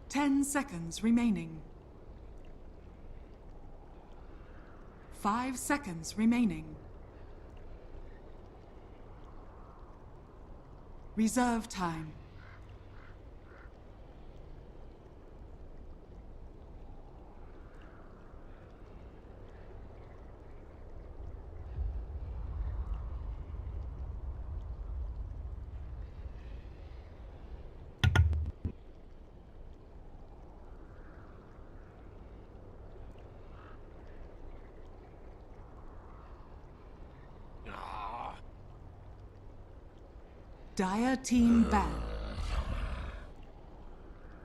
10 seconds remaining. 5 seconds remaining. Reserve time. Dire team ban.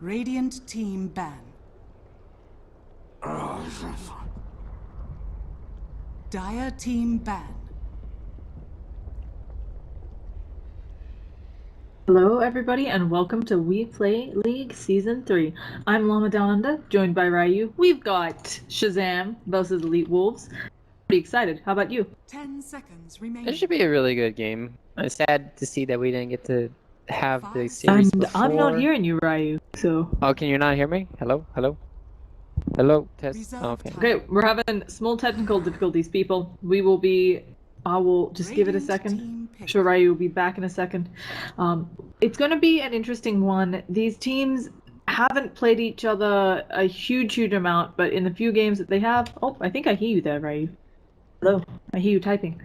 Radiant team ban. Dire team ban. Hello everybody and welcome to WePlay League Season 3. I'm Llama Down Under, joined by Ryu. We've got Shazam versus EWolves. Pretty excited. How about you? 10 seconds remaining. It should be a really good game. I'm sad to see that we didn't get to have the series And before. I'm not hearing you, Ryu, so... Oh, can you not hear me? Hello? Hello? Hello? Test? Reserve Okay. time. Okay, we're having small technical difficulties, people. I will just give it a second. I'm sure Ryu will be back in a second. It's going to be an interesting one. These teams haven't played each other a huge amount, but in the few games that they have... Oh, I think I hear you there, Ryu. Hello, I hear you typing.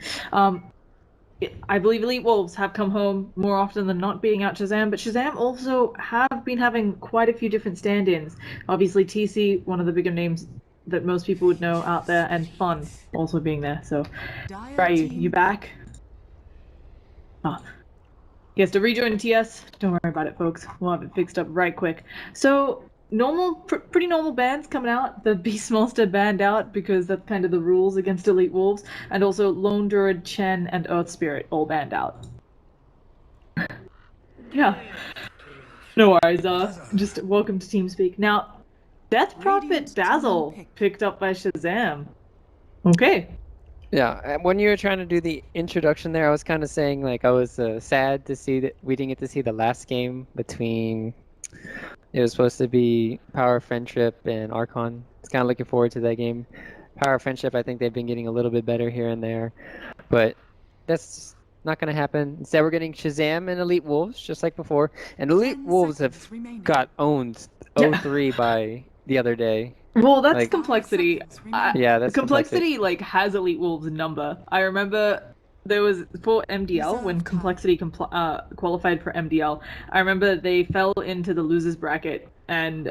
I believe EWolves have come home more often than not beating out Shazam, but Shazam also have been having quite a few different stand-ins. Obviously TC, one of the bigger names that most people would know out there, and Fun also being there. So, Ryu, you back? Oh. He has to rejoin TS. Don't worry about it, folks. We'll have it fixed up right quick. So, pretty normal bans coming out. The Beast Monster banned out because that's kind of the rules against EWolves, and also Lone Druid, Chen, and Earth Spirit all banned out. Yeah. No worries, just welcome to TeamSpeak. Now, Death Prophet Dazzle picked up by Shazam. Okay. Yeah, when you were trying to do the introduction there, I was kind of saying, like, I was sad to see that we didn't get to see the last game between... It was supposed to be Power Friendship and Archon. I was kind of looking forward to that game. Power Friendship, I think they've been getting a little bit better here and there. But that's not going to happen. Instead, we're getting Shazam and EWolves, just like before. And EWolves have got owned 0-3 by the other day. Well, that's like, complexity. Yeah, that's complexity. Like, has EWolves' number. I remember there was, for MDL, when Complexity qualified for MDL, I remember they fell into the losers bracket, and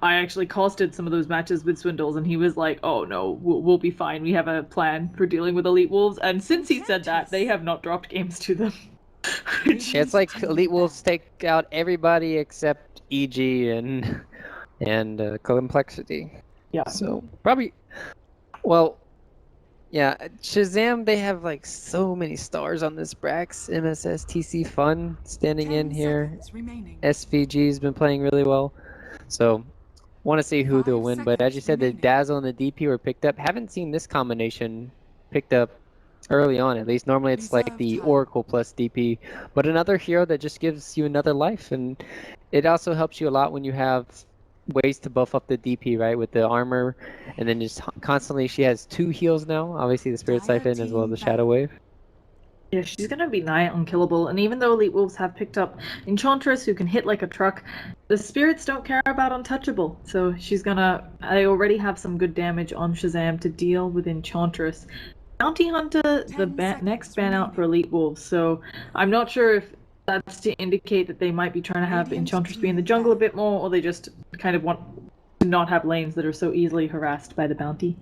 I actually costed some of those matches with Swindles, and he was like, oh no, we'll be fine, we have a plan for dealing with EWolves, and since he said that, they have not dropped games to them. It's like EWolves take out everybody except EG and Complexity. Yeah. So, probably... Well... Yeah, Shazam, they have like so many stars on this Brax. MSS, TC Fun standing in here. SVG's been playing really well. So, want to see who they'll win. But as you said, the Dazzle and the DP were picked up. Haven't seen this combination picked up early on, at least. Normally it's like the Oracle plus DP. But another hero that just gives you another life. And it also helps you a lot when you have ways to buff up the DP, right, with the armor, and then just constantly she has 2 heals now, obviously the Spirit Siphon as well as the Shadow Wave. Yeah, she's gonna be nigh unkillable, and even though EWolves have picked up Enchantress who can hit like a truck, the spirits don't care about untouchable, so they already have some good damage on Shazam to deal with Enchantress. Bounty Hunter, the next ban out for EWolves, so I'm not sure if that's to indicate that they might be trying to have Enchantress be in the jungle a bit more, or they just kind of want to not have lanes that are so easily harassed by the bounty.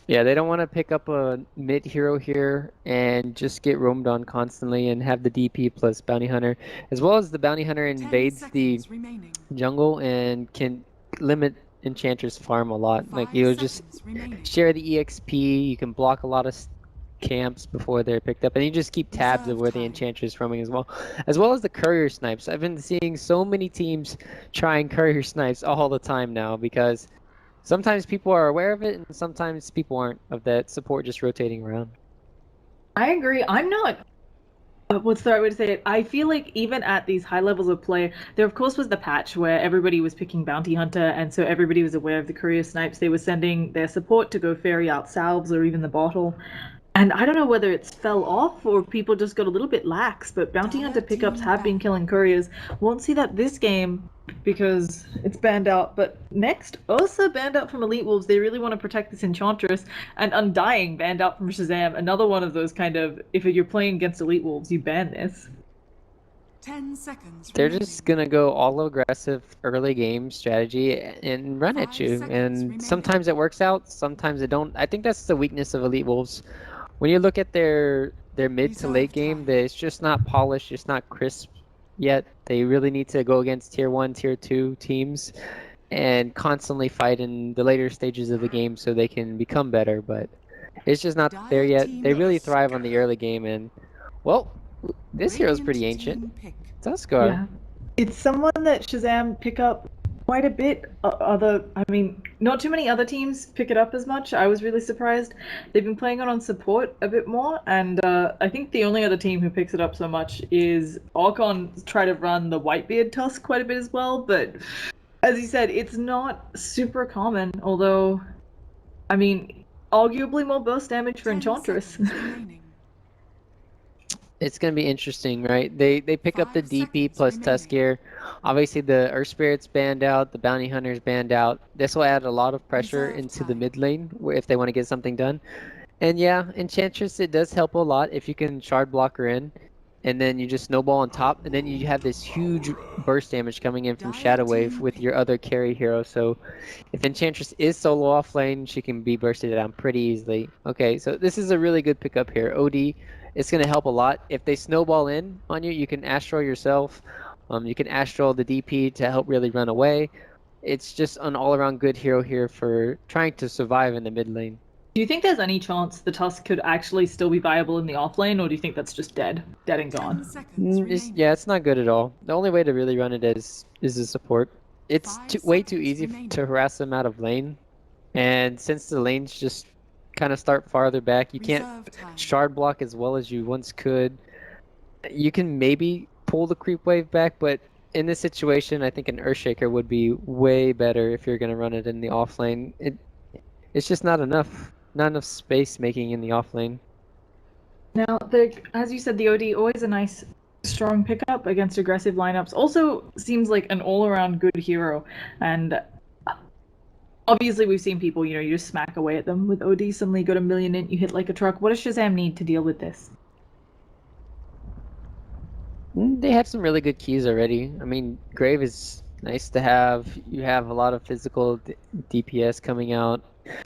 Yeah, they don't want to pick up a mid hero here and just get roamed on constantly and have the DP plus Bounty Hunter, as well as the Bounty Hunter invades the jungle and can limit Enchantress farm a lot. Like, you'll just share the EXP, you can block a lot of camps before they're picked up, and you just keep tabs of where the Enchantress is roaming as well as the courier snipes. I've been seeing so many teams trying courier snipes all the time now, because sometimes people are aware of it and sometimes people aren't, of that support just rotating around. I agree. I'm not What's the right way to say it? I feel like even at these high levels of play, there of course was the patch where everybody was picking Bounty Hunter, and so everybody was aware of the courier snipes. They were sending their support to go ferry out salves or even the bottle. And I don't know whether it's fell off or people just got a little bit lax, but Bounty Hunter pickups have been killing couriers. Won't see that this game because it's banned out, but next, Ursa banned out from EWolves. They really want to protect this Enchantress, and Undying banned out from Shazam. Another one of those kind of, if you're playing against EWolves, you ban this. 10 seconds. They're just gonna go all aggressive early game strategy and run at you, and sometimes it works out, sometimes it don't. I think that's the weakness of EWolves. When you look at their mid to late game, it's just not polished, it's not crisp yet. They really need to go against tier 1, tier 2 teams and constantly fight in the later stages of the game so they can become better, but it's just not there yet. They really thrive on the early game, and well, this hero's pretty ancient. Tuskar. Yeah. It's someone that Shazam pick up quite a bit. Not too many other teams pick it up as much. I was really surprised. They've been playing it on support a bit more, and I think the only other team who picks it up so much is Archon. Try to run the Whitebeard Tusk quite a bit as well, but as you said, it's not super common, although, arguably more burst damage for Enchantress. It's going to be interesting, right? They pick up the DP plus Tuskar. Obviously, the Earth Spirit's banned out, the Bounty Hunter's banned out. This will add a lot of pressure into the mid lane if they want to get something done. And yeah, Enchantress, it does help a lot if you can shard block her in, and then you just snowball on top, and then you have this huge burst damage coming in from Shadow Wave with your other carry hero. So if Enchantress is solo off lane, she can be bursted down pretty easily. Okay, so this is a really good pickup here. OD, it's going to help a lot. If they snowball in on you, you can Astral yourself. You can Astral the DP to help really run away. It's just an all-around good hero here for trying to survive in the mid lane. Do you think there's any chance the Tusk could actually still be viable in the offlane, or do you think that's just dead and gone? It's not good at all. The only way to really run it is a support. It's way too easy to harass them out of lane, and since the lanes just kind of start farther back, you can't shard block as well as you once could. You can maybe pull the creep wave back, but in this situation, I think an Earthshaker would be way better if you're going to run it in the offlane. It's just not enough space making in the offlane. Now, as you said, the OD always a nice strong pickup against aggressive lineups. Also seems like an all-around good hero, and obviously we've seen people, you just smack away at them with OD, suddenly you got a million int, you hit like a truck. What does Shazam need to deal with this? They have some really good keys already. Grave is nice to have. You have a lot of physical DPS coming out.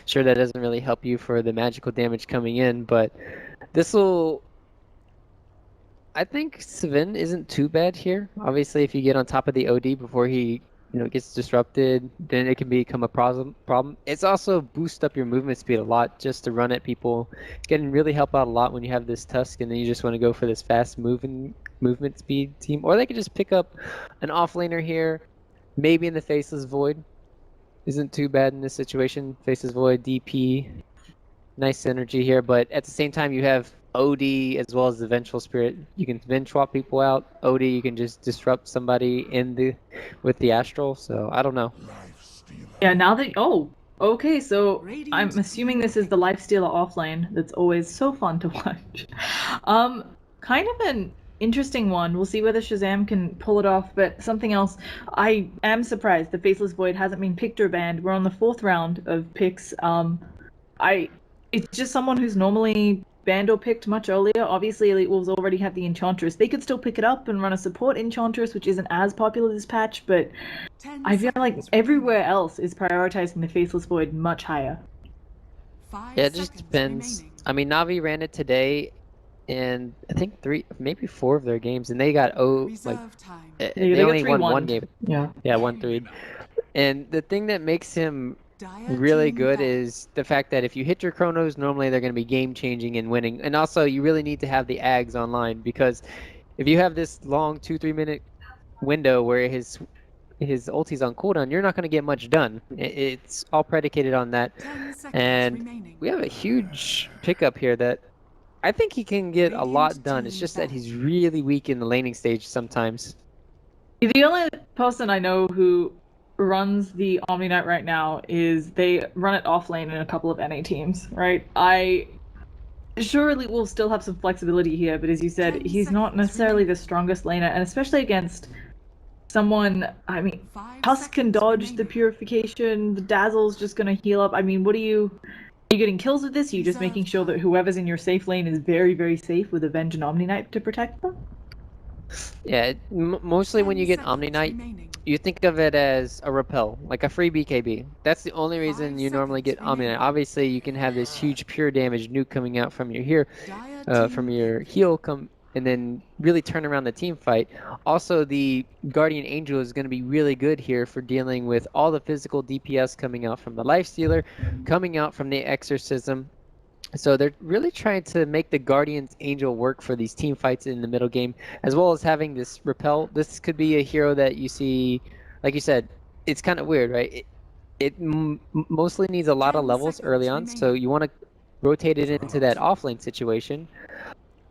Sure, that doesn't really help you for the magical damage coming in, but I think Svin isn't too bad here. Obviously, if you get on top of the OD before he gets disrupted, then it can become a problem. It's also boost up your movement speed a lot just to run at people. It can really help out a lot when you have this Tusk and then you just want to go for this fast movement speed team. Or they could just pick up an offlaner here, maybe in the Faceless Void. Isn't too bad in this situation. Faceless Void, DP, nice synergy here, but at the same time you have OD as well as the Vengeful Spirit. You can Venge swap people out. OD, you can just disrupt somebody with the Astral, so I don't know. Yeah, okay, so I'm assuming this is the Lifestealer offlane that's always so fun to watch. Kind of an interesting one. We'll see whether Shazam can pull it off, but something else. I am surprised the Faceless Void hasn't been picked or banned. We're on the 4th round of picks. It's just someone who's normally banned or picked much earlier. Obviously, EWolves already have the Enchantress. They could still pick it up and run a support Enchantress, which isn't as popular this patch, but I feel like everywhere else is prioritizing the Faceless Void much higher. Yeah, it just depends. Na'Vi ran it today, and I think 3, maybe 4 of their games, and they got they only won 1 game. Yeah, 1-3. And the thing that makes him really good is the fact that if you hit your chronos, normally they're going to be game-changing and winning. And also, you really need to have the Ags online, because if you have this long 2-3 minute window where his ulti's on cooldown, you're not going to get much done. It's all predicated on that. And we have a huge pickup here that I think he can get a lot done. It's just that he's really weak in the laning stage sometimes. The only person I know who runs the Omni Knight right now is they run it off lane in a couple of NA teams, right? I surely will still have some flexibility here, but as you said, 10 he's not seconds necessarily remaining. the strongest laner, and especially against someone, I mean, 5 Tusk can seconds dodge the remaining. purification, the Dazzle's just gonna heal up. I mean, what are you getting kills with this? Are you just Reserve making sure that power. whoever's in your safe lane is very, very safe with Avenge and Omni Knight to protect them? Yeah, mostly when 10 you get Omni seconds Knight, remaining. you think of it as a repel, like a free BKB. That's the only 5 reason you normally seconds get Omni Knight. remaining. Obviously, you can have this huge pure damage nuke coming out from your here, Dire from team your pick. heal come, and then really turn around the team fight. Also, the Guardian Angel is going to be really good here for dealing with all the physical DPS coming out from the Lifestealer, coming out from the Exorcism. So they're really trying to make the Guardian's Angel work for these team fights in the middle game, as well as having this repel. This could be a hero that you see, like you said, it's kind of weird, right? It mostly needs a lot of 10 levels early seconds on, so remaining. you want to rotate it into that offlane situation.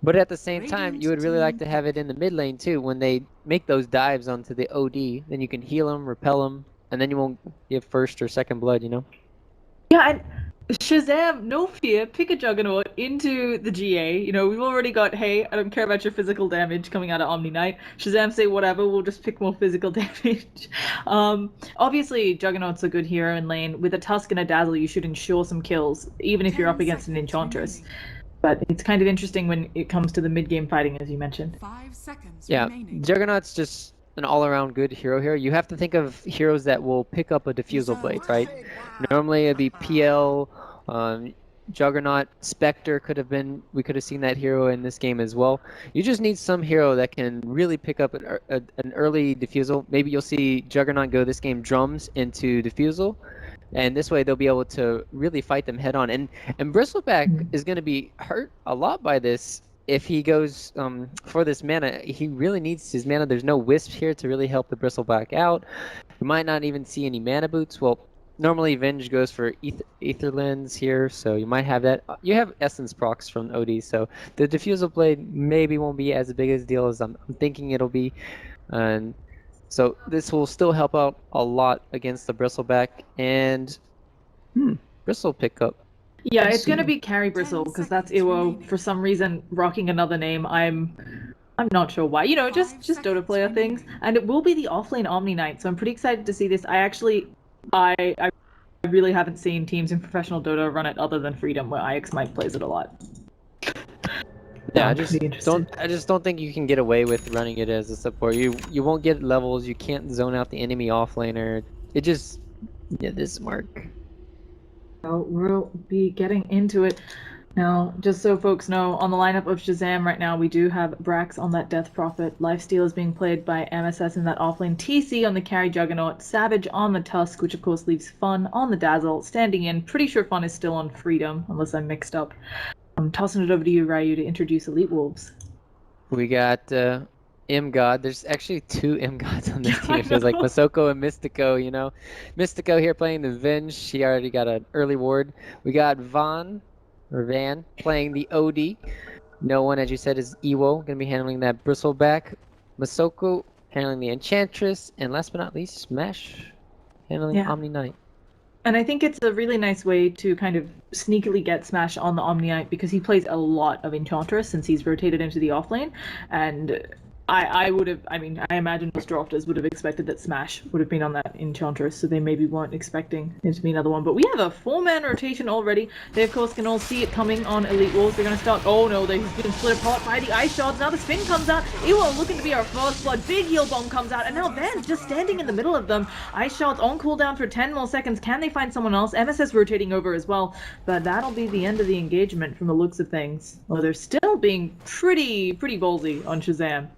But at the same time, you Radiant would really like team to have it pick. in the mid lane too. When they make those dives onto the OD, then you can heal them, repel them, and then you won't give first or second blood, you know? Yeah, and Shazam, no fear, pick a Juggernaut into the GA. You know, we've already got, hey, I don't care about your physical damage coming out of Omni Knight. Shazam say whatever, we'll just pick more physical damage. Obviously, Juggernaut's a good hero in lane. With a Tusk and a Dazzle, you should ensure some kills, even if you're 10 up against an seconds Enchantress. remaining. But it's kind of interesting when it comes to the mid-game fighting, as you mentioned. 5 seconds Yeah, remaining. Juggernaut's just an all-around good hero here. You have to think of heroes that will pick up a Diffusal Blade, Reserve right? power. Normally it'd be PL, Juggernaut, Spectre could have been, we could have seen that hero in this game as well. You just need some hero that can really pick up an early Diffusal. Maybe you'll see Juggernaut go this game drums into Diffusal, and this way they'll be able to really fight them head on. And Bristleback is going to be hurt a lot by this. If he goes for this mana, he really needs his mana. There's no Wisp here to really help the Bristleback out. You might not even see any mana boots. Well, normally Venge goes for Ether Lens here, so you might have that. You have Essence procs from OD, so the Diffusal Blade maybe won't be as big a deal as I'm thinking it'll be. And so this will still help out a lot against the Bristleback and Bristle pickup. Yeah, Let's it's gonna see. be Carry 10 Bristle because that's seconds Iwo. remaining. For some reason, rocking another name. I'm not sure why. You know, just 5 Dota seconds player things, remaining. and it will be the offlane Omni Knight. So I'm pretty excited to see this. I really haven't seen teams in professional Dota run it other than Freedom, where IX Mike plays it a lot. Yeah, I'm pretty interested. I just don't think you can get away with running it as a support. You won't get levels. You can't zone out the enemy offlaner. It just this mark. So we'll be getting into it. Now, just so folks know, on the lineup of Shazam right now, we do have Brax on that Death Prophet, Lifesteal is being played by MSS in that offlane, TC on the Carry Juggernaut, Savage on the Tusk, which of course leaves Fun on the Dazzle, standing in. Pretty sure Fun is still on Freedom, unless I'm mixed up. I'm tossing it over to you, Ryu, to introduce EWolves. We got M God. There's actually two M Gods on this team. I It feels like know. Masoko and Mystico, you know. Mystico here playing the Venge. She already got an early ward. We got Van playing the OD. No one, as you said, is Ewo. Gonna be handling that Bristleback. Masoko handling the Enchantress. And last but not least, Smash handling Yeah. Omni Knight. And I think it's a really nice way to kind of sneakily get Smash on the Omni Knight because he plays a lot of Enchantress since he's rotated into the offlane. And I would have, I mean, I imagine most drafters would have expected that Smash would have been on that Enchantress, so they maybe weren't expecting it to be another one. But we have a 4-man rotation already. They, of course, can all see it coming on EWolves. They're going to start, oh no, they've been split apart by the Ice Shards. Now the spin comes out. Ewo looking to be our first blood. Big heal bomb comes out, and now Van's just standing in the middle of them. Ice Shards on cooldown for 10 more seconds. Can they find someone else? MSS rotating over as well, but that'll be the end of the engagement from the looks of things. Well, they're still being pretty ballsy on Shazam.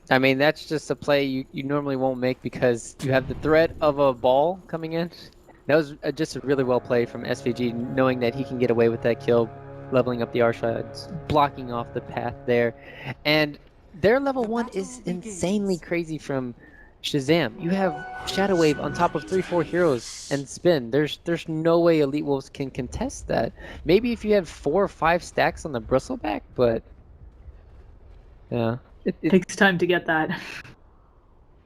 I mean, that's just a play you normally won't make because you have the threat of a ball coming in. That was just a really well played from SVG, knowing that he can get away with that kill, leveling up the Arshides, blocking off the path there. And their level The 1 battle is begins. insanely crazy from Shazam, you have Shadow Wave on top of 3-4 heroes and spin. There's no way EWolves can contest that. Maybe if you had 4 or 5 stacks on the bristleback, but yeah, Takes time to get that.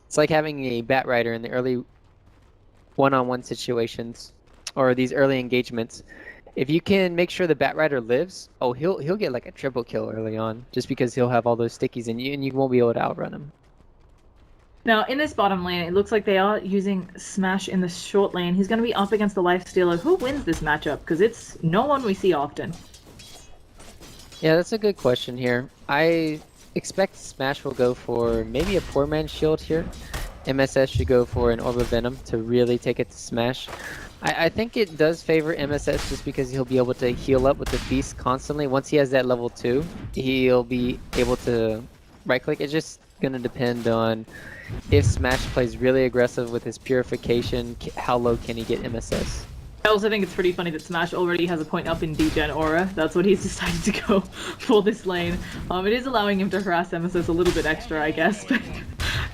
it's like having a Bat Rider in the early one-on-one situations or these early engagements. If you can make sure the Bat Rider lives, oh, he'll get like a triple kill early on just because he'll have all those stickies and you won't be able to outrun him. Now, in this bottom lane, it looks like they are using Smash in the short lane. He's going to be up against the Lifestealer. Who wins this matchup? Because it's no one we see often. Yeah, that's a good question here. I expect Smash will go for maybe a poor man's shield here. MSS should go for an Orb of Venom to really take it to Smash. I think it does favor MSS just because he'll be able to heal up with the Feast constantly. Once he has that level 2, he'll be able to right-click. It's just going to depend on if Smash plays really aggressive with his Purification, how low can he get MSS? I also think it's pretty funny that Smash already has a point up in Degen Aura. That's what he's decided to go for this lane. It is allowing him to harass MSS a little bit extra, I guess, but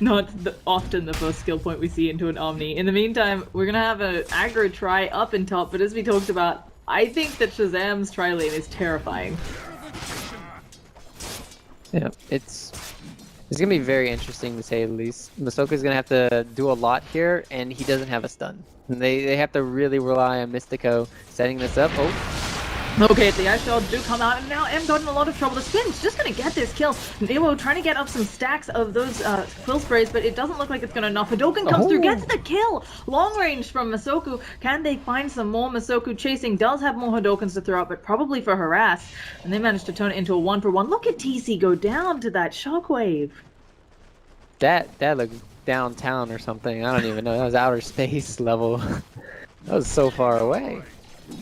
not often the first skill point we see into an Omni. In the meantime, we're gonna have an aggro try up in top, but as we talked about, I think that Shazam's tri lane is terrifying. Yeah, it's gonna be very interesting to say the least. Masoka's gonna have to do a lot here, and he doesn't have a stun. And they have to really rely on Mystico setting this up. Oh, okay, the Ice Shells do come out, and now M got in a lot of trouble. The Spin's just gonna get this kill. Nemo trying to get up some stacks of those quill sprays, but it doesn't look like it's gonna enough. Hadouken comes through, gets the kill! Long range from Masoku. Can they find some more? Masoku chasing, does have more Hadoukens to throw out, but probably for harass. And they managed to turn it into a 1-for-1. Look at TC go down to that shockwave. that looked downtown or something. I don't even know. That was outer space level. That was so far away.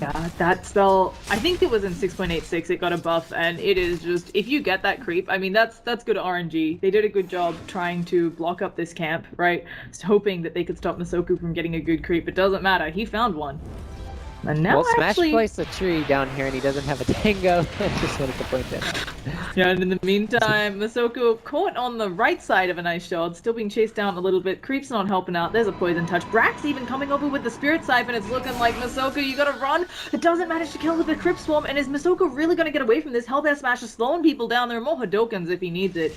Yeah, that spell, I think it was in 6.86, it got a buff, and it is just, if you get that creep, I mean, that's good RNG. They did a good job trying to block up this camp, right? Just hoping that they could stop Masoku from getting a good creep. It doesn't matter, he found one. And now well, Smash actually... placed a tree down here and he doesn't have a tango. I just wanted to point that out. Yeah, and in the meantime, Masoku caught on the right side of an Ice Shard, still being chased down a little bit. Creep's not helping out. There's a Poison Touch. Brax even coming over with the Spirit Siphon. It's looking like Masoku, you gotta run. It doesn't manage to kill with the Crypt Swarm. And is Masoku really gonna get away from this? Hellbear Smash is slowing people down. There are more Hadoukens if he needs it.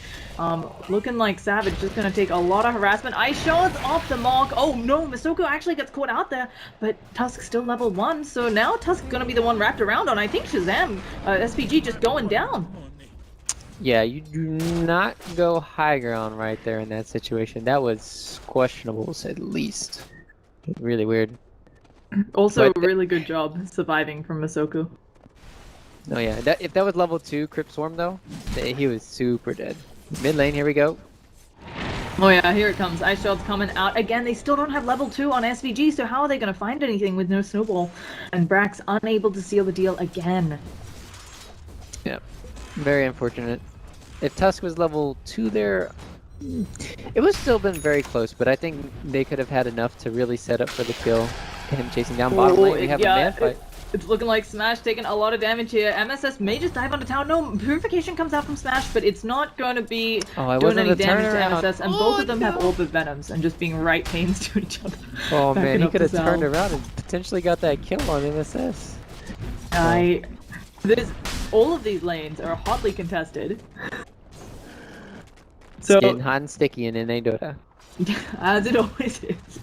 Looking like Savage just gonna take a lot of harassment. Ice Shard's off the mark. Oh no, Masoku actually gets caught out there, but Tusk's still level 1, so now Tusk's gonna be the one wrapped around on. I think Shazam, SPG just going down. Yeah, you do not go high ground right there in that situation. That was questionable, to say the least. Really weird. Also, really good job surviving from Masoku. No, yeah. If that was level 2 Crypt Swarm, though, he was super dead. Mid lane, here we go. Oh yeah, here it comes. Ice Shard's coming out. Again, they still don't have level 2 on SVG, so how are they going to find anything with no snowball? And Brax unable to seal the deal again. Yeah, very unfortunate. If Tusk was level 2 there, it would still been very close, but I think they could have had enough to really set up for the kill. Him chasing down bottom lane, we have a man fight. It's looking like Smash taking a lot of damage here. MSS may just dive onto tower. No, Purification comes out from Smash, but it's not going to be doing any damage to MSS. And both of them have Orb of Venoms and just being right pains to each other. Oh man, he could have turned around and potentially got that kill on MSS. All of these lanes are hotly contested. It's getting hot and sticky in NA Dota. As it always is.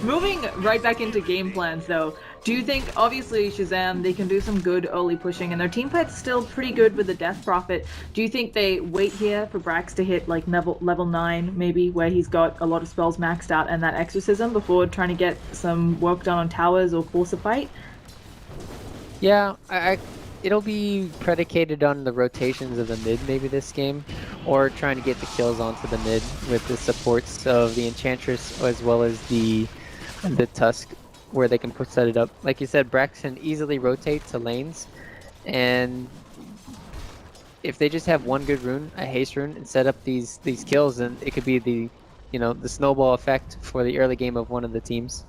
Moving right back into game plans though, do you think, obviously Shazam, they can do some good early pushing and their team fight's still pretty good with the Death Prophet. Do you think they wait here for Brax to hit like level 9 maybe, where he's got a lot of spells maxed out and that Exorcism before trying to get some work done on towers or force a fight? Yeah, it'll be predicated on the rotations of the mid maybe this game, or trying to get the kills onto the mid with the supports of the Enchantress as well as the Tusk, where they can set it up. Like you said, Brax can easily rotate to lanes, and if they just have one good rune, a haste rune, and set up these kills, then it could be the snowball effect for the early game of one of the teams.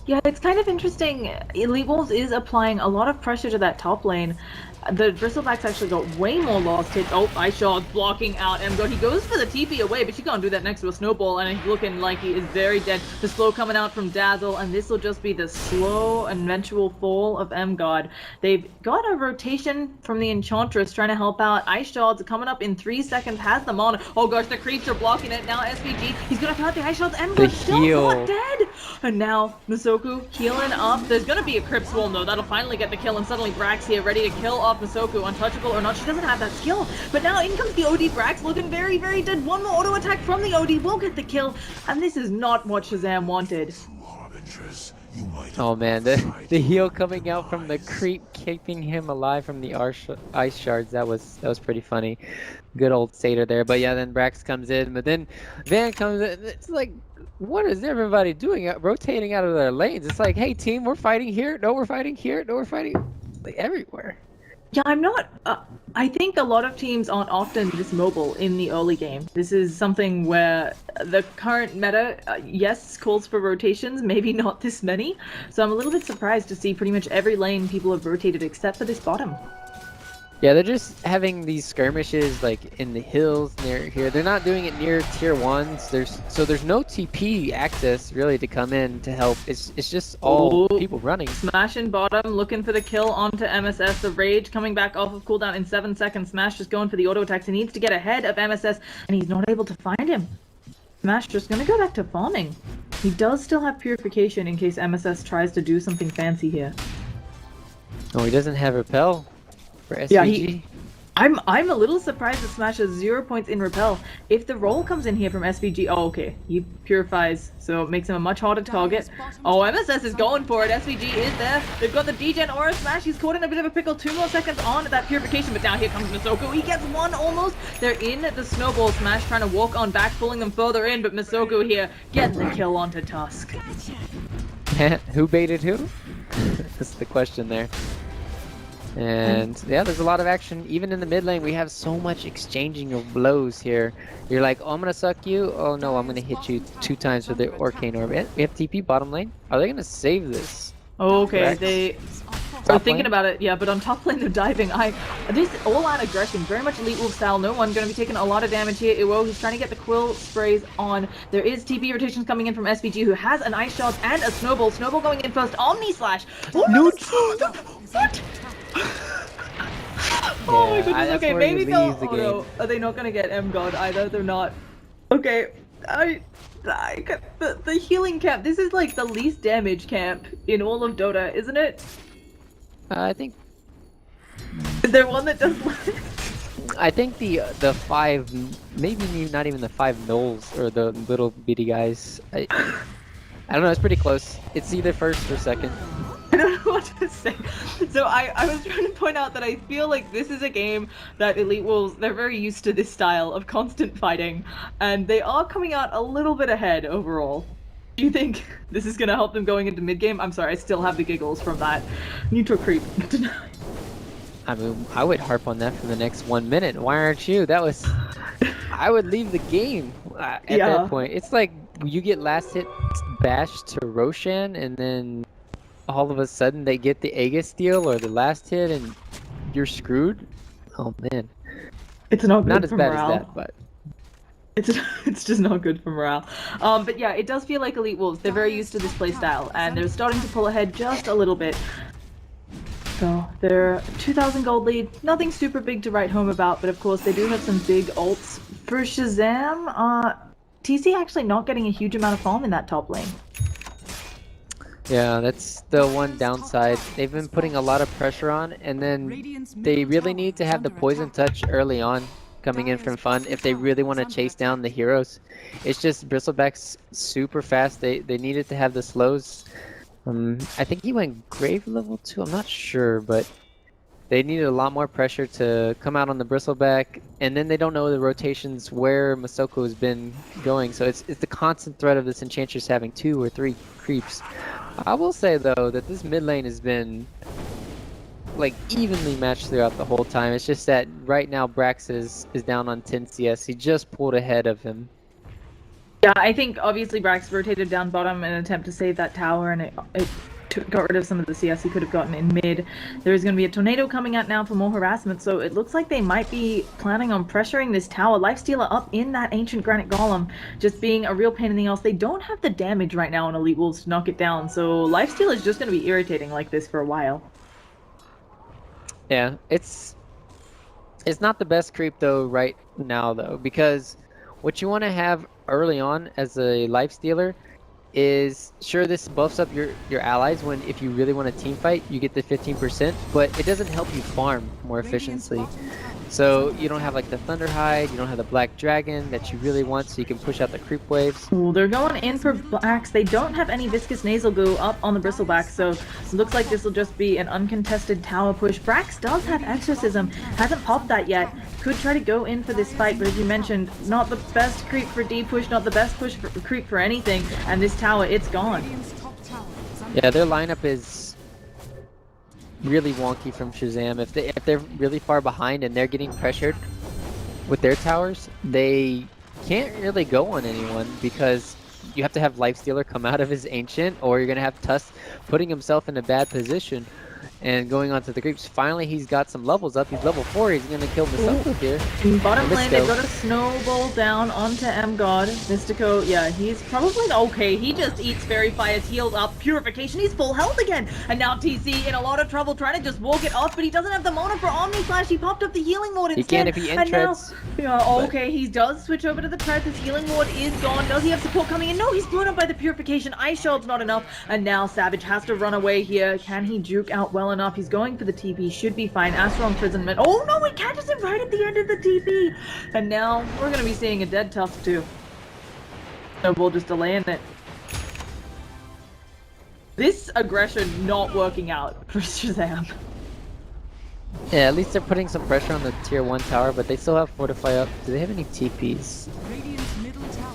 Yeah, it's kind of interesting. EWolves is applying a lot of pressure to that top lane. The Bristlebacks actually got way more lost hits. Oh, Ice Shard blocking out Emgo. He goes for the TP away, but you can't do that next to a snowball, and he's looking like he is very dead. The slow coming out from Dazzle, and this will just be the slow and eventual fall of Emgod. They've got a rotation from the Enchantress trying to help out. Ice Shards coming up in 3 seconds, has them on. Oh gosh, the creeps are blocking it. Now SVG, he's gonna cut out the Ice Shards. Emgod still not dead! And now Masoku healing up. There's gonna be a Crypt Swarm though. That'll finally get the kill, and suddenly Brax here ready to kill off Masoku. Untouchable or not, she doesn't have that skill. But now in comes the OD. Brax looking very, very dead. One more auto attack from the OD will get the kill. And this is not what Shazam wanted. Oh man, the heal coming out from the creep, keeping him alive from the ice shards. That was pretty funny. Good old Satyr there. But yeah, then Brax comes in, but then Van comes in. It's like, what is everybody doing? Rotating out of their lanes. It's like, hey team, we're fighting here. No, we're fighting here. No, we're fighting like everywhere. Yeah, I'm not. I think a lot of teams aren't often this mobile in the early game. This is something where the current meta, yes, calls for rotations, maybe not this many. So I'm a little bit surprised to see pretty much every lane people have rotated except for this bottom. Yeah, they're just having these skirmishes like in the hills near here. They're not doing it near tier 1s. There's no TP access really to come in to help. It's just all people running. Smashing bottom, looking for the kill onto MSS. The Rage coming back off of cooldown in 7 seconds. Smash just going for the auto attacks. He needs to get ahead of MSS, and he's not able to find him. Smash just gonna go back to farming. He does still have purification in case MSS tries to do something fancy here. Oh, he doesn't have repel. For SVG. Yeah, I'm a little surprised that Smash has 0 points in repel. If the roll comes in here from SVG, oh okay, he purifies, so it makes him a much harder target. Oh, MSS is going for it. SVG is there. They've got the degen aura. Smash. He's caught in a bit of a pickle. 2 more seconds on that purification, but now here comes Masoku. He gets one almost. They're in the snowball. Smash trying to walk on back, pulling them further in, but Masoku here getting the kill onto Tusk. Who baited who? That's the question there. And yeah, there's a lot of action. Even in the mid lane, we have so much exchanging of blows here. You're like, oh, I'm going to suck you. Oh, no, I'm going to hit you 2 times with the Arcane Orb. We have TP bottom lane. Are they going to save this? Oh, okay, they are thinking about it, yeah, but on top lane they're diving. This all-out aggression, very much EWolves style. No one going to be taking a lot of damage here. Iwo, he's trying to get the Quill sprays on. There is TP rotations coming in from SVG, who has an Ice Shot and a Snowball. Snowball going in first. Omni Slash. No, what? Oh my goodness, okay, maybe they'll... Oh no, are they not gonna get M-God either? They're not. Okay, the healing camp, this is like the least damage camp in all of Dota, isn't it? I think... Is there one that does I think the 5, maybe not even the 5 gnolls, or the little bitty guys. I don't know, it's pretty close. It's either first or second. I don't know what to say. So I was trying to point out that I feel like this is a game that EWolves, they're very used to this style of constant fighting, and they are coming out a little bit ahead overall. Do you think this is going to help them going into mid-game? I'm sorry, I still have the giggles from that neutral creep. I mean, I would harp on that for the next 1 minute. Why aren't you? That was... I would leave the game at that point. It's like you get last hit bash to Roshan, and then all of a sudden they get the Aegis steal or the last hit and you're screwed. Oh man. It's not good as for bad morale. as that, but it's just not good for morale. But yeah, it does feel like EWolves, they're very used to this playstyle and they're starting to pull ahead just a little bit. So they're 2,000 gold lead, nothing super big to write home about, but of course they do have some big ults. For Shazam, TC actually not getting a huge amount of farm in that top lane. Yeah, that's the one downside. They've been putting a lot of pressure on, and then they really need to have the poison touch early on coming in from Fun if they really want to chase down the heroes. It's just Bristleback's super fast. They needed to have the slows. I think he went Grave level 2, I'm not sure, but they needed a lot more pressure to come out on the Bristleback, and then they don't know the rotations where Masoko has been going, so it's the constant threat of this Enchantress having 2 or 3 creeps. I will say though that this mid lane has been like evenly matched throughout the whole time. It's just that right now Brax is down on 10 CS. He just pulled ahead of him. Yeah, I think obviously Brax rotated down bottom in an attempt to save that tower, and it got rid of some of the CS he could have gotten in mid. There is going to be a tornado coming out now for more harassment, so it looks like they might be planning on pressuring this tower. Lifestealer up in that ancient granite golem, just being a real pain in the ass. They don't have the damage right now on EWolves to knock it down, so Lifestealer is just going to be irritating like this for a while. Yeah, it's not the best creep though right now though, because what you want to have early on as a life stealer is, sure, this buffs up your allies when if you really want to team fight you get the 15%, but it doesn't help you farm more efficiently. So you don't have like the Thunderhide, you don't have the Black Dragon that you really want, so you can push out the creep waves. Ooh, they're going in for Blacks. They don't have any Viscous Nasal Goo up on the Bristleback, so it looks like this will just be an uncontested tower push. Brax does have Exorcism, hasn't popped that yet. Could try to go in for this fight, but as you mentioned, not the best creep for D-push, not the best push for creep for anything, and this tower, it's gone. Yeah, their lineup is really wonky from Shazam. If they're really far behind and they're getting pressured with their towers, they can't really go on anyone because you have to have Lifestealer come out of his ancient, or you're gonna have Tusk putting himself in a bad position and going on to the creeps. Finally, he's got some levels up. He's level 4. He's gonna kill Mystico here. In bottom lane, they've got a snowball down onto M-God. Mystico, yeah, he's probably okay. He just eats Fairy Fire's healed up. Purification, he's full health again. And now TC in a lot of trouble trying to just walk it off, but he doesn't have the mana for Omni Flash. He popped up the Healing Ward instead. He can if he entreads. Yeah, okay, he does switch over to the treads. His Healing Ward is gone. Does he have support coming in? No, he's blown up by the Purification. Ice Shield's not enough. And now Savage has to run away here. Can he juke out well enough? He's going for the TP. Should be fine. Astral Imprisonment. Oh no, he catches him right at the end of the TP. And now we're going to be seeing a dead Tusk too. Snowball just delaying it. This aggression not working out for Shazam. Yeah, at least they're putting some pressure on the tier 1 tower, but they still have Fortify up. Do they have any TPs?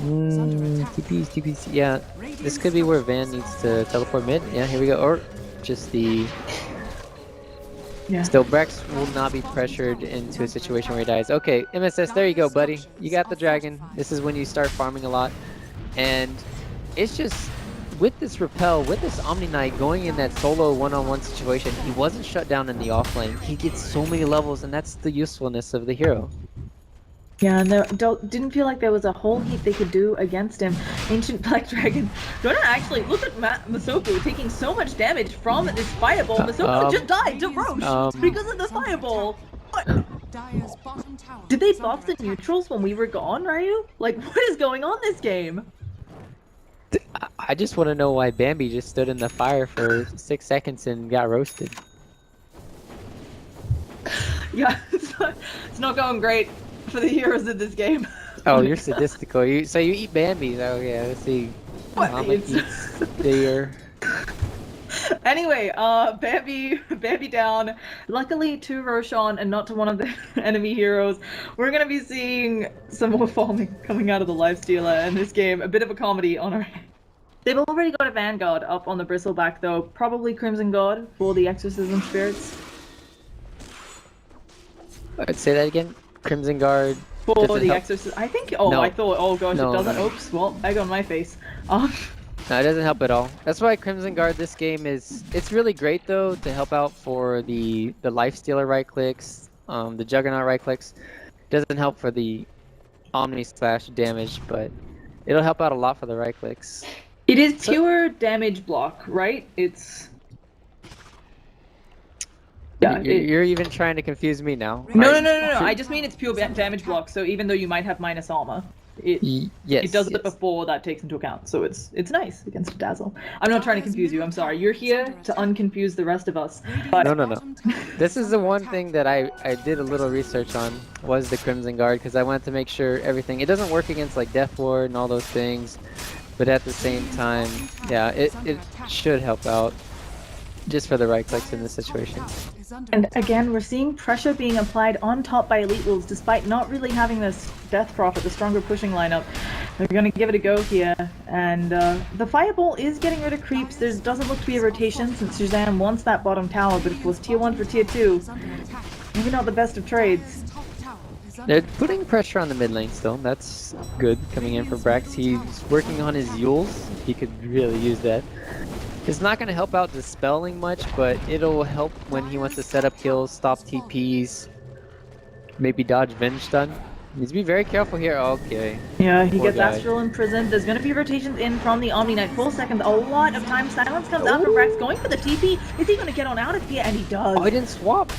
TPs. Yeah, this could be where Van needs to teleport mid. Yeah, here we go. Or just the... Yeah. Still, Brax will not be pressured into a situation where he dies. Okay, MSS, there you go, buddy. You got the dragon. This is when you start farming a lot. And it's just, with this Repel, with this Omni Knight going in that solo one-on-one situation, he wasn't shut down in the offlane. He gets so many levels, and that's the usefulness of the hero. Yeah, and didn't feel like there was a whole heap they could do against him. Ancient Black Dragon. Don't actually look at Masoku taking so much damage from this fireball. Masoku just died to Roche because of the fireball. What? Did they buff the neutrals when we were gone, Ryu? Like, what is going on this game? I just want to know why Bambi just stood in the fire for 6 seconds and got roasted. Yeah, it's not going great for the heroes in this game. Oh, you're sadistical. So you eat Bambi. Oh yeah, let's see. Mama eats deer. Anyway, Bambi down. Luckily to Roshan and not to one of the enemy heroes. We're gonna be seeing some more farming coming out of the Lifestealer in this game. A bit of a comedy on our hand. They've already got a Vanguard up on the Bristleback though. Probably Crimson God for the Exorcism Spirits. I'd say that again. Crimson Guard. For the Exorcism. I think. Oh, no. I thought. Oh gosh, no, it doesn't. No. Oops. Well, egg on my face. No, it doesn't help at all. That's why Crimson Guard this game is. It's really great though to help out for the Lifestealer right clicks, the Juggernaut right clicks. Doesn't help for the Omni slash damage, but it'll help out a lot for the right clicks. It is pure damage block, right? It's. Yeah, you're even trying to confuse me now. No. I just mean it's pure damage block. So even though you might have minus armor, it does it before that takes into account. So it's nice against Dazzle. I'm not trying to confuse you. I'm sorry. You're here to unconfuse the rest of us. But... No. This is the one thing that I did a little research on was the Crimson Guard because I wanted to make sure everything. It doesn't work against like Death Ward and all those things, but at the same time, yeah, it should help out. Just for the right clicks in this situation. And again, we're seeing pressure being applied on top by EWolves despite not really having this Death Prophet, the stronger pushing lineup. They're going to give it a go here. And the Fireball is getting rid of creeps. There doesn't look to be a rotation since Shazam wants that bottom tower, but if it was tier 1 for tier 2, maybe not the best of trades. They're putting pressure on the mid lane still. That's good coming in for Brax. He's working on his Yules. He could really use that. It's not going to help out dispelling much, but it'll help when he wants to set up kills, stop TPs, maybe dodge Venge stun. Needs to be very careful here. Okay. Yeah, he Poor gets guy. Astral imprisoned. There's going to be rotations in from the Omni Knight. 4 seconds, a lot of time. Silence comes out from Brax, going for the TP. Is he going to get on out of here? And he does. Oh, he didn't swap.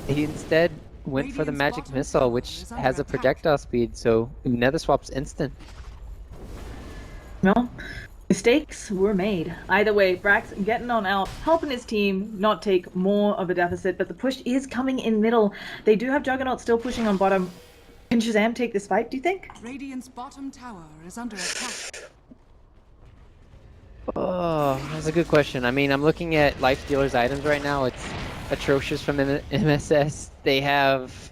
He instead went for the magic missile, which has a projectile speed, so nether swap's instant. Well, mistakes were made. Either way, Brax getting on out, helping his team not take more of a deficit, but the push is coming in middle. They do have Juggernaut still pushing on bottom. Can Shazam take this fight, do you think? Radiant's bottom tower is under attack. Oh, that's a good question. I mean, I'm looking at Life Stealer's items right now. It's atrocious from MSS. They have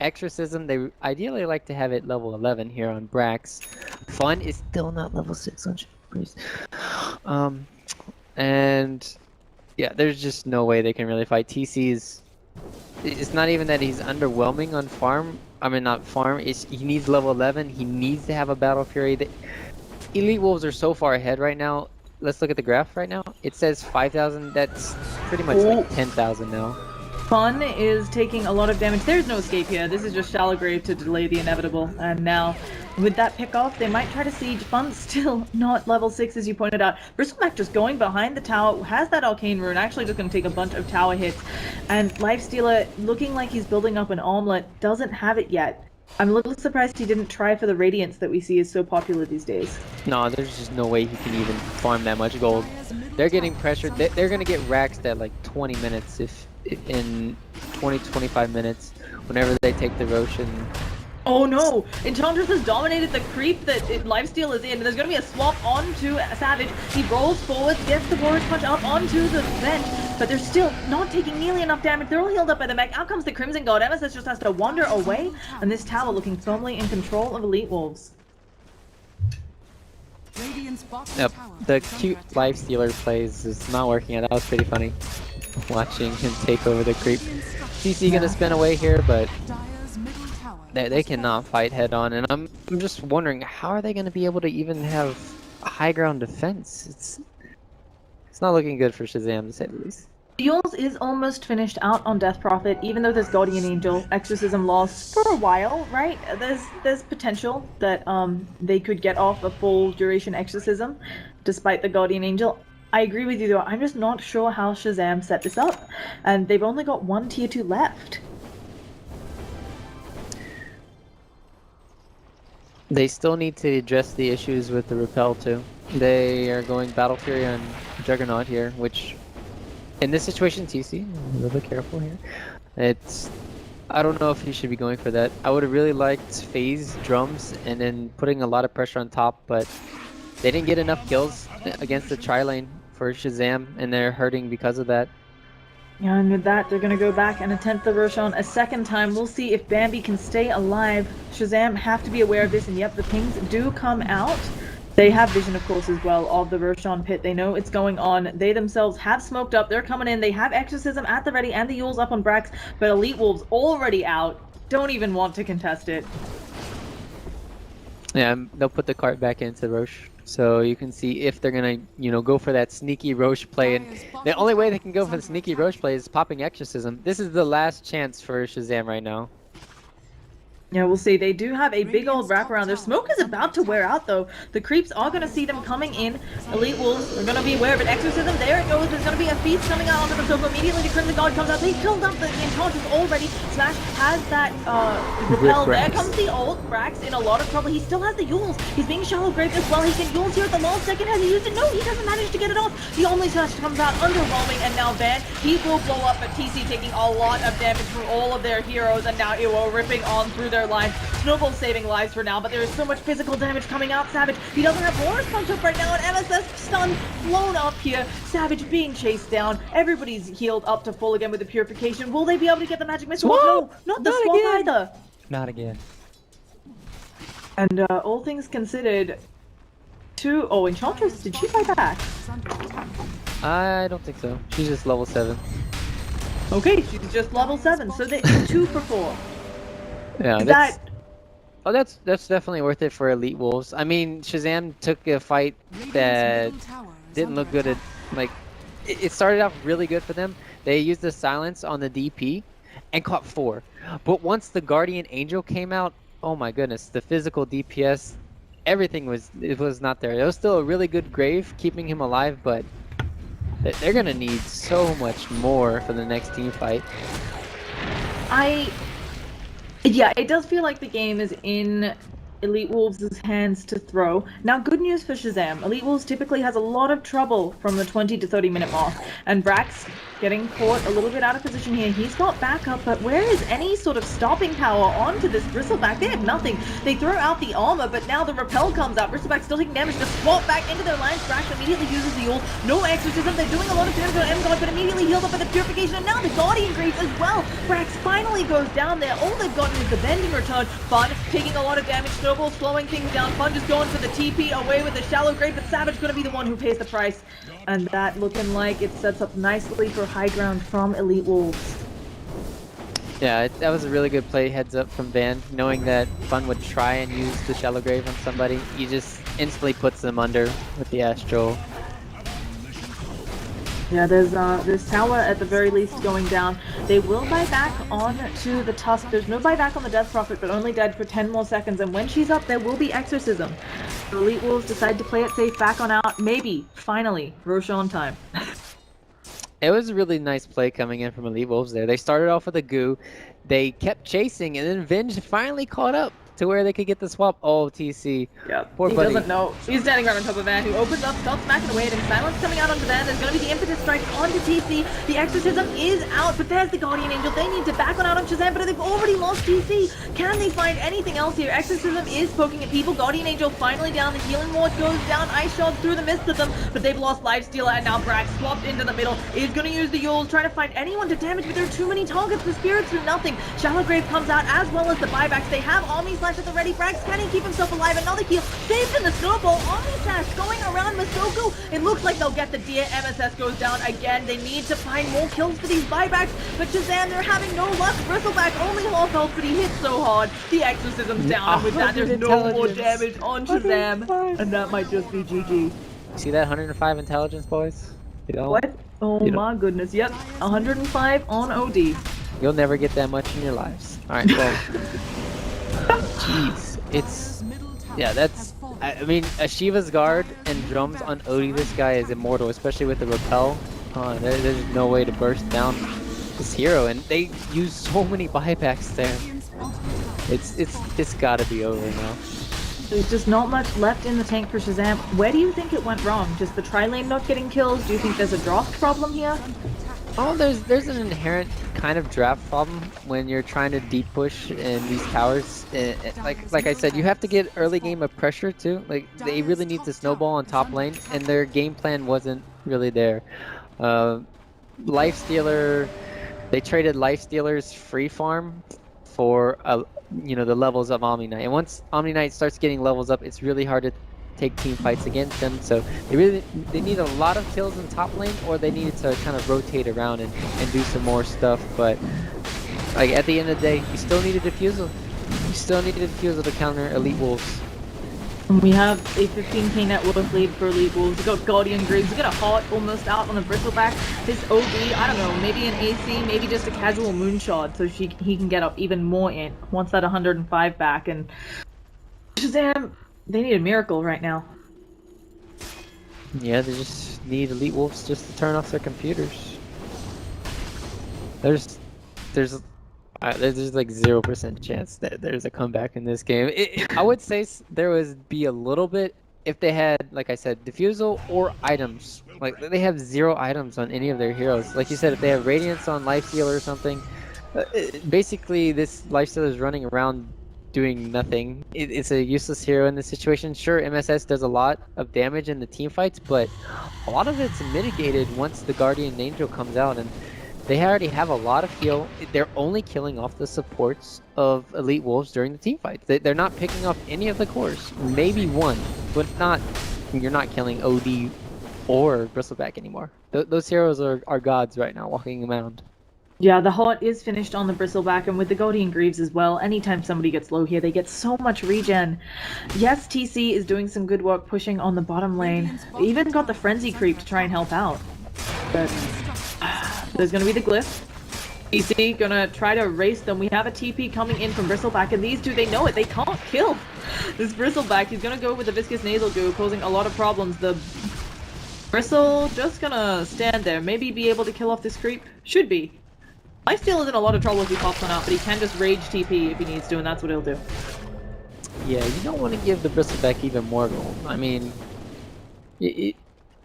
Exorcism. They ideally like to have it level 11 here on Brax. Fun is still not level 6 on Shipbreeze. And yeah, there's just no way they can really fight. TC's... It's not even that he's underwhelming on farm. I mean, not farm. He needs level 11. He needs to have a Battle Fury. The EWolves are so far ahead right now. Let's look at the graph right now. It says 5,000. That's pretty much like 10,000 now. Fun is taking a lot of damage. There's no escape here. This is just Shallow Grave to delay the inevitable. And now, with that pick off, they might try to siege. Fun's still not level 6, as you pointed out. Bristleback just going behind the tower, has that Arcane Rune, actually just going to take a bunch of tower hits. And Lifestealer, looking like he's building up an omelet, doesn't have it yet. I'm a little surprised he didn't try for the Radiance that we see is so popular these days. No, there's just no way he can even farm that much gold. They're getting pressured. They're going to get raxed at like 20 minutes if in 20-25 minutes whenever they take the Rosh and... Oh no! Enchantress has dominated the creep that Lifesteal is in. There's going to be a swap onto Savage. He rolls forward, gets the Warriors Punch up onto the bench, but they're still not taking nearly enough damage. They're all healed up by the mech. Out comes the Crimson God. MSS just has to wander away, and this tower looking firmly in control of EWolves. Yep, the cute Lifestealer plays is not working out. That was pretty funny. Watching him take over the creep. CC gonna spin away here, but they cannot fight head on, and I'm just wondering how are they gonna be able to even have high ground defense? It's not looking good for Shazam to say the least. Yules is almost finished out on Death Prophet, even though there's Guardian Angel. Exorcism lost for a while, right? There's potential that they could get off a full duration Exorcism, despite the Guardian Angel. I agree with you though, I'm just not sure how Shazam set this up, and they've only got one tier 2 left. They still need to address the issues with the Repel too. They are going Battle Fury on Juggernaut here, which in this situation, TC, a little bit careful here. I don't know if he should be going for that. I would have really liked phase drums and then putting a lot of pressure on top, but they didn't get enough kills against the tri-lane for Shazam, and they're hurting because of that. Yeah, and with that, they're going to go back and attempt the Roshan a second time. We'll see if Bambi can stay alive. Shazam have to be aware of this, and yep, the pings do come out. They have vision, of course, as well, of the Roshan pit. They know it's going on. They themselves have smoked up. They're coming in. They have Exorcism at the ready and the Yules up on Brax, but EWolves already out. Don't even want to contest it. Yeah, they'll put the cart back into Rosh. So you can see if they're gonna, go for that sneaky Rosh play. And the only way they can go for the sneaky Rosh play is popping Exorcism. This is the last chance for Shazam right now. Yeah, we'll see. They do have a big old wraparound. Their smoke is about to wear out, though. The creeps are going to see them coming in. EWolves are going to be aware of it. Exorcism, there it goes. There's going to be a feast coming out onto them. So immediately the Crimson God comes out. They filled up the Enchantress already. Slash has that repel. There comes the ult. Brax in a lot of trouble. He still has the Yules. He's being Shallow Grave as well. He can Yules here at the last second. Has he used it? No, he doesn't manage to get it off. The only slash comes out underwhelming, and now Van, he will blow up, but TC taking a lot of damage from all of their heroes, and now EWO ripping on through their line. Snowball saving lives for now, but there is so much physical damage coming out. Savage, he doesn't have Warriors Punch up right now, and MSS stun blown up here. Savage being chased down. Everybody's healed up to full again with the Purification. Will they be able to get the Magic Missile? No, not the swap either. Not again. And all things considered, Enchantress, did she fight back? I don't think so. She's just level 7. Okay, she's just level 7, so they're 2 for 4. Yeah, That that's definitely worth it for EWolves. I mean, Shazam took a fight that didn't look good at like it started off really good for them. They used the silence on the DP and caught 4. But once the Guardian Angel came out, oh my goodness, the physical DPS, everything was not there. It was still a really good grave keeping him alive, but they're gonna need so much more for the next team fight. Yeah, it does feel like the game is in EWolves' hands to throw. Now, good news for Shazam. EWolves typically has a lot of trouble from the 20 to 30 minute mark, and Brax getting caught a little bit out of position here. He's got backup, but where is any sort of stopping power onto this Bristleback? They have nothing. They throw out the armor, but now the repel comes out. Bristleback still taking damage to swap back into their lines. Brax immediately uses the ult. No exorcism. They're doing a lot of damage on M-God, but immediately healed up by the purification, and now the Guardian Graves as well. Brax finally goes down there. All they've gotten is the bending return. Fun taking a lot of damage. Snowball slowing things down. Fun just going for the TP away with the shallow grave, but Savage gonna be the one who pays the price. And that looking like it sets up nicely for high ground from EWolves. Yeah, that was a really good play heads up from Van, knowing that Fun would try and use the shallow grave on somebody. He just instantly puts them under with the Astral. Yeah, there's tower at the very least going down. They will buy back on to the Tusk. There's no buyback on the Death Prophet, but only dead for 10 more seconds. And when she's up, there will be Exorcism. The EWolves decide to play it safe, back on out. Maybe, finally, Roshan time. It was a really nice play coming in from EWolves there. They started off with a goo. They kept chasing, and then Venge finally caught up to where they could get the swap. Oh, TC. Yep. Poor he buddy. Doesn't know. He's standing right on top of Van, who opens up, starts smacking away at him. Silence coming out onto Van. There's going to be the impetus strike onto TC. The Exorcism is out, but there's the Guardian Angel. They need to back on out on Shazam, but they've already lost TC. Can they find anything else here? Exorcism is poking at people. Guardian Angel finally down. The healing ward goes down. Ice Shard through the midst of them, but they've lost Lifestealer, and now Brax swapped into the middle. Is going to use the Yules, trying to find anyone to damage, but there are too many targets. The Spirits do nothing. Shallow Grave comes out, as well as the buybacks. They have Omni Slash at the ready. Brax, can he keep himself alive? Another heal. Saved in the snowball. Omni Slash going around Masoku. It looks like they'll get the deer. MSS goes down again. They need to find more kills for these buybacks, but Shazam, they're having no luck. Bristleback only half health, but he hits so hard. The Exorcism's down, and with that, there's no more damage on Shazam, and that might just be GG. See that 105 intelligence, boys? What? Oh my goodness. Yep, 105 on OD. You'll never get that much in your lives. Alright, well. Jeez. It's... Yeah, that's... I mean, a Shiva's Guard and drums on Odie, this guy is immortal, especially with the repel. There's no way to burst down this hero, and they use so many buybacks there. It's gotta be over now. There's just not much left in the tank for Shazam. Where do you think it went wrong? Just the tri-lane not getting kills? Do you think there's a draft problem here? Oh, there's an inherent kind of draft problem when you're trying to deep push in these towers. Like I said, you have to get early game of pressure too. Like they really need to snowball on top lane, and their game plan wasn't really there. Lifestealer, they traded Lifestealer's free farm for the levels of Omni Knight, and once Omni Knight starts getting levels up, it's really hard to take team fights against them. So they need a lot of kills in top lane, or they needed to kind of rotate around and do some more stuff. But like at the end of the day, you still need a diffusal. You still need a diffusal to counter EWolves. We have a 15k net worth lead for EWolves. We got Guardian Graves. We got a Heart almost out on the Bristleback. His OB, I don't know, maybe an AC, maybe just a casual Moonshot, so he can get up even more in. Wants that 105 back, and Shazam, they need a miracle right now. Yeah, they just need EWolves just to turn off their computers. There's like 0% chance that there's a comeback in this game. I would say there would be a little bit if they had, like I said, diffusal or items. Like they have 0 items on any of their heroes. Like you said, if they have Radiance on Lifestealer or something, basically this Lifestealer is running around doing nothing. It's a useless hero in this situation. Sure, MSS does a lot of damage in the team fights, but a lot of it's mitigated once the Guardian Angel comes out, and they already have a lot of heal. They're only killing off the supports of EWolves during the team fights. They're not picking off any of the cores. Maybe one, but you're not killing OD or Bristleback anymore. Those heroes are gods right now, walking around. Yeah, the Hot is finished on the Bristleback, and with the Guardian Greaves as well, anytime somebody gets low here, they get so much regen. Yes, TC is doing some good work pushing on the bottom lane. Even got the Frenzy creep to try and help out. But there's going to be the Glyph. TC gonna try to race them. We have a TP coming in from Bristleback, and these two, they know it. They can't kill this Bristleback. He's gonna go with the Viscous Nasal Goo, causing a lot of problems. The Bristle just gonna stand there. Maybe be able to kill off this creep. Should be. Lifesteal is in a lot of trouble if he pops one out, but he can just rage TP if he needs to, and that's what he'll do. Yeah, you don't want to give the Bristleback even more gold. I mean,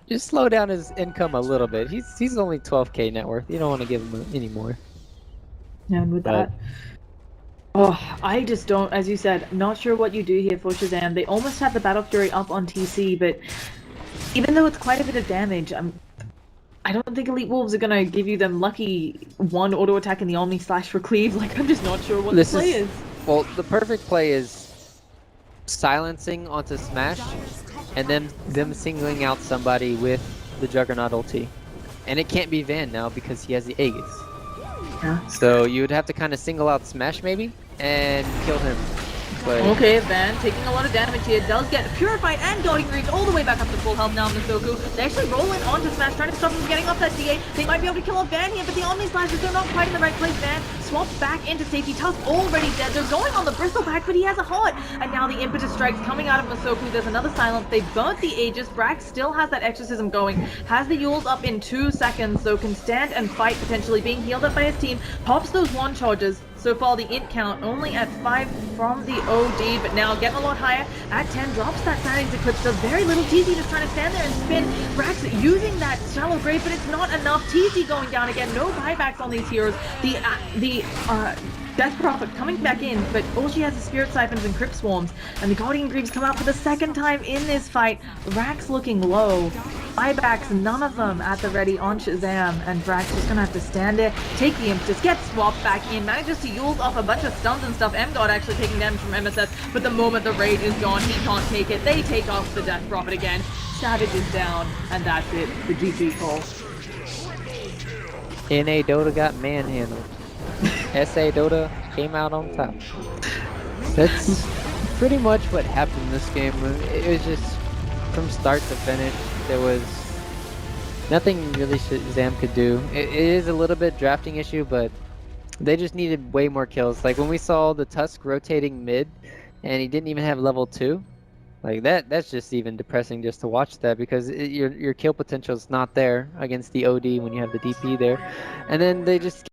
just slow down his income a little bit. He's only 12k net worth. You don't want to give him any more. And with that, oh, I just don't, as you said, not sure what you do here for Shazam. They almost have the Battle Fury up on TC, but even though it's quite a bit of damage, I don't think EWolves are gonna give you them lucky one auto attack in the Omni slash for cleave. Like, I'm just not sure what the play is. Well, the perfect play is silencing onto Smash, and then them singling out somebody with the Juggernaut ulti. And it can't be Van now because he has the Aegis. Yeah. So you would have to kind of single out Smash maybe and kill him. But okay, Van taking a lot of damage here. Does get Purified and Guardian Greaves all the way back up to full health now. Masoku. They actually roll in onto Smash, trying to stop him from getting off that DA. They might be able to kill off Van here, but the Omni Slashes, they're not quite in the right place. Van swaps back into safety. Tusk already dead. They're going on the Bristleback, but he has a Hot. And now the Impetus Strikes coming out of Masoku. There's another silence. They burnt the Aegis. Brax still has that Exorcism going. Has the Yules up in 2 seconds, so can stand and fight, potentially being healed up by his team. Pops those one charges. So far, the int count only at 5 from the OD, but now getting a lot higher. At 10, drops that Silence Eclipse, does very little. TC just trying to stand there and spin. Brax using that Shallow Grave, but it's not enough. TC going down again. No buybacks on these heroes. The Death Prophet coming back in, but all she has is Spirit Siphons and Crypt Swarms. And the Guardian Greaves come out for the second time in this fight. Rax looking low. Buybacks, none of them at the ready on Shazam. And Brax just gonna have to stand there, take the Impetus, get swapped back in, manages to Yules off a bunch of stuns and stuff. M-God actually taking damage from MSS, but the moment the raid is gone, he can't take it. They take off the Death Prophet again. Savage is down, and that's it. The GG call. NA Dota got manhandled. SA Dota came out on top. That's pretty much what happened in this game. It was just from start to finish. There was nothing really Shazam could do. It is a little bit drafting issue, but they just needed way more kills. Like when we saw the Tusk rotating mid, and he didn't even have level 2. Like that's just even depressing just to watch that, because your kill potential is not there against the OD when you have the DP there, and then they just